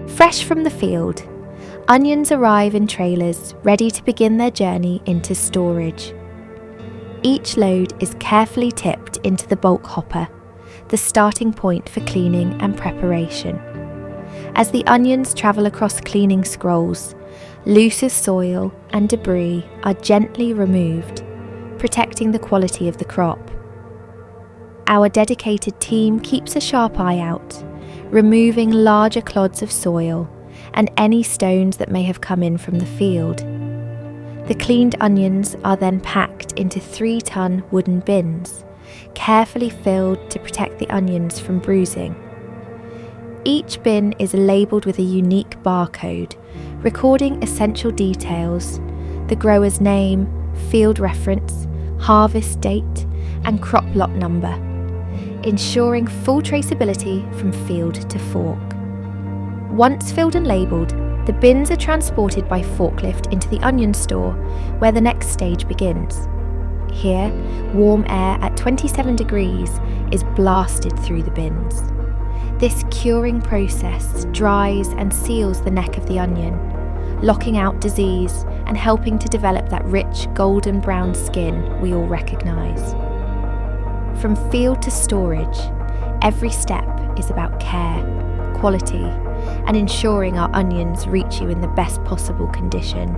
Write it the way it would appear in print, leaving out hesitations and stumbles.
Fresh from the field, onions arrive in trailers ready to begin their journey into storage. Each load is carefully tipped into the bulk hopper, the starting point for cleaning and preparation. As the onions travel across cleaning scrolls, loose soil and debris are gently removed, protecting the quality of the crop. Our dedicated team keeps a sharp eye out, removing larger clods of soil and any stones that may have come in from the field. The cleaned onions are then packed into 3-ton wooden bins, carefully filled to protect the onions from bruising. Each bin is labelled with a unique barcode, recording essential details, the grower's name, field reference, harvest date, and crop lot number, ensuring full traceability from field to fork. Once filled and labelled, the bins are transported by forklift into the onion store, where the next stage begins. Here, warm air at 27 degrees is blasted through the bins. This curing process dries and seals the neck of the onion, locking out disease and helping to develop that rich golden brown skin we all recognise. From field to storage, every step is about care, quality, and ensuring our onions reach you in the best possible condition,